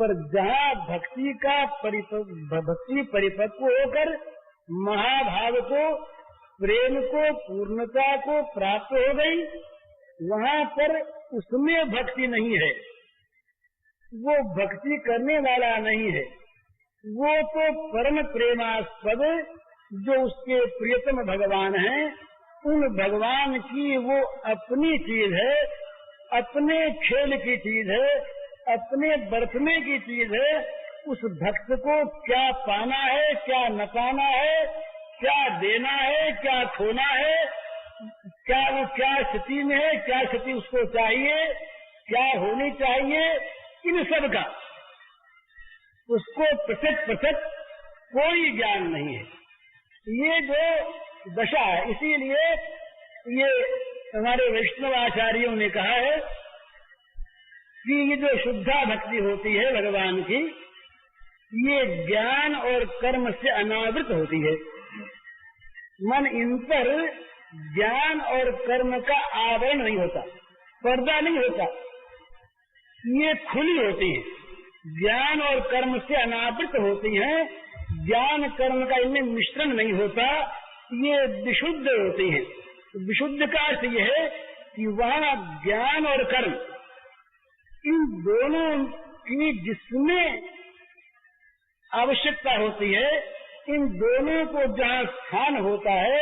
पर जहाँ भक्ति परिपक्व होकर महाभाव को, प्रेम को, पूर्णता को प्राप्त हो गई, वहाँ पर उसमें भक्ति नहीं है, वो भक्ति करने वाला नहीं है, वो तो परम प्रेमास्पद जो उसके प्रियतम भगवान हैं, उन भगवान की वो अपनी चीज है, अपने खेल की चीज है, अपने बरतने की चीज है। उस भक्त को क्या पाना है, क्या न पाना है, क्या देना है, क्या खोना है, क्या वो क्या स्थिति में है, क्या स्थिति उसको चाहिए, क्या होनी चाहिए, इन सब का उसको पृथक कोई ज्ञान नहीं है। ये जो दशा है, इसीलिए ये हमारे वैष्णव आचार्यों ने कहा है कि ये जो शुद्धा भक्ति होती है भगवान की, ये ज्ञान और कर्म से अनावृत होती है। मन इन पर ज्ञान और कर्म का आवरण नहीं होता, पर्दा नहीं होता, ये खुली होती है, ज्ञान और कर्म से अनावृत होती हैं, ज्ञान कर्म का इनमें मिश्रण नहीं होता, ये विशुद्ध होती है। विशुद्ध का अर्थ यह है कि वहाँ ज्ञान और कर्म इन दोनों की जिसमें आवश्यकता होती है, इन दोनों को जहाँ स्थान होता है,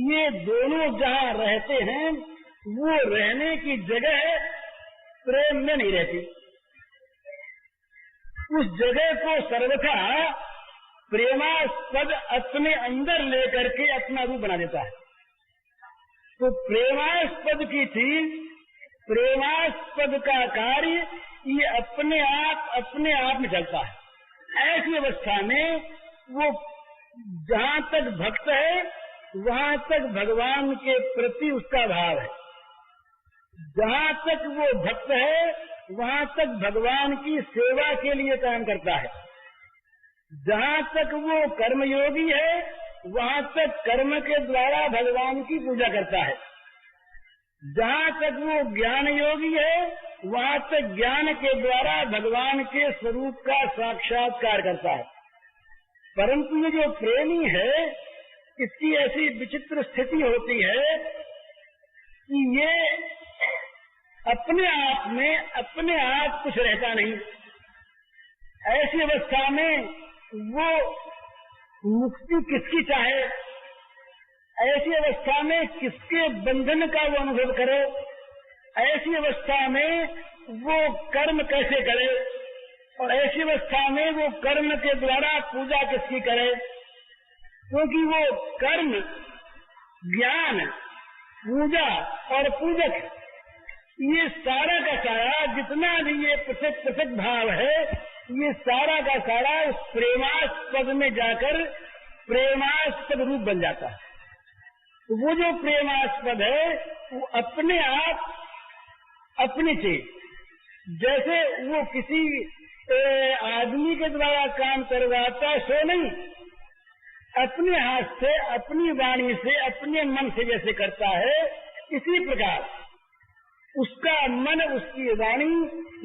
ये दोनों जहाँ रहते हैं, वो रहने की जगह प्रेम में नहीं रहती। उस जगह को सर्वथा प्रेमास्पद अपने अंदर लेकर के अपना रूप बना देता है। तो प्रेमास्पद की चीज, प्रेमास्पद का कार्य, ये अपने आप में चलता है। ऐसी अवस्था में वो जहाँ तक भक्त है, वहाँ तक भगवान के प्रति उसका भाव है। जहाँ तक वो भक्त है, वहाँ तक भगवान की सेवा के लिए काम करता है। जहाँ तक वो कर्मयोगी है, वहाँ तक कर्म के द्वारा भगवान की पूजा करता है। जहाँ तक वो ज्ञान योगी है, वहाँ तक ज्ञान के द्वारा भगवान के स्वरूप का साक्षात्कार करता है। परंतु ये जो प्रेमी है, इसकी ऐसी विचित्र स्थिति होती है कि ये अपने आप में अपने आप कुछ रहता नहीं। ऐसी अवस्था में वो मुक्ति किसकी चाहे, ऐसी अवस्था में किसके बंधन का वो अनुभव करे, ऐसी अवस्था में वो कर्म कैसे करे, और ऐसी अवस्था में वो कर्म के द्वारा पूजा किसकी करे। क्योंकि वो कर्म, ज्ञान, पूजा और पूजक, ये सारा का सारा जितना भी ये पृथक भाव है, ये सारा का सारा उस प्रेमास्पद में जाकर प्रेमास्पद रूप बन जाता है। तो वो जो प्रेमास्पद है, वो अपने आप अपनी चीज, जैसे वो किसी आदमी के द्वारा काम करवाता है, सो नहीं, अपने हाथ से, अपनी वाणी से, अपने मन से जैसे करता है, इसी प्रकार उसका मन, उसकी वाणी,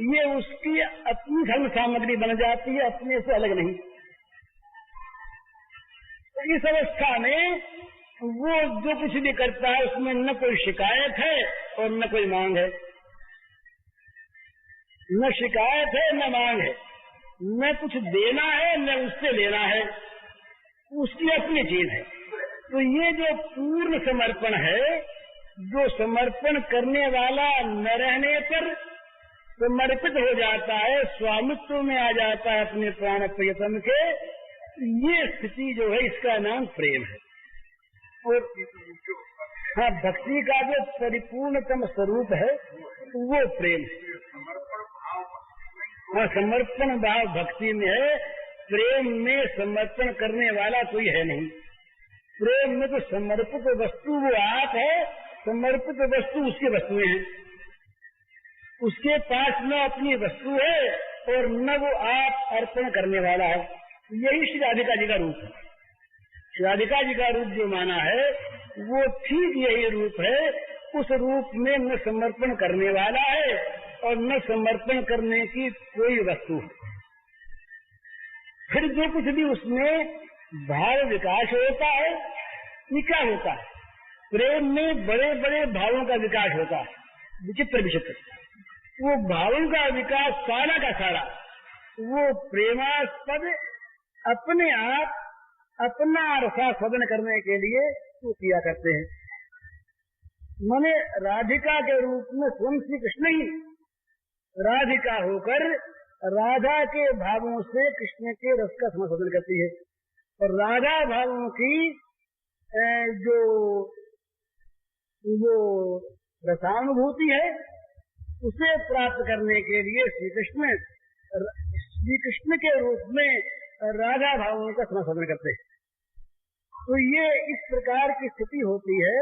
ये उसकी अपनी धर्म सामग्री बन जाती है, अपने से अलग नहीं। तो इस अवस्था में वो जो कुछ भी करता है, उसमें न कोई शिकायत है और न कोई मांग है। न शिकायत है, न मांग है, न कुछ देना है, न उससे लेना है, उसकी अपनी चीज है। तो ये जो पूर्ण समर्पण है, जो समर्पण करने वाला न रहने पर समर्पित हो जाता है, स्वामित्व में आ जाता है अपने प्राण प्रियतम के, ये स्थिति जो है, इसका नाम प्रेम है। और हाँ, भक्ति का जो परिपूर्णतम स्वरूप है वो प्रेम है। हाँ, समर्पण भाव भक्ति में है, प्रेम में समर्पण करने वाला कोई है नहीं। प्रेम में तो समर्पित वस्तु वो आप है, समर्पित वस्तु उसकी वस्तुएं हैं। उसके पास न अपनी वस्तु है और न वो आप अर्पण करने वाला है। यही श्री राधिका जी का रूप है। श्री राधिका जी का रूप जो माना है, वो ठीक यही रूप है। उस रूप में न समर्पण करने वाला है और न समर्पण करने की कोई वस्तु है। फिर जो कुछ भी उसमें भाव विकास होता है, ये क्या होता है? प्रेम में बड़े बड़े भावों का विकास होता है, विचित्र विचित्र। वो भावों का विकास सारा का सारा वो प्रेमास्पद अपने आप अपना रसास्वादन करने के लिए वो किया करते हैं। माने राधिका के रूप में स्वयं श्री कृष्ण ही राधिका होकर राधा के भावों से कृष्ण के रस का समास्वादन करती है। और राधा भावों की जो रसानुभूति है उसे प्राप्त करने के लिए श्री कृष्ण के रूप में राधा भावों का समास्वादन करते हैं। तो ये इस प्रकार की स्थिति होती है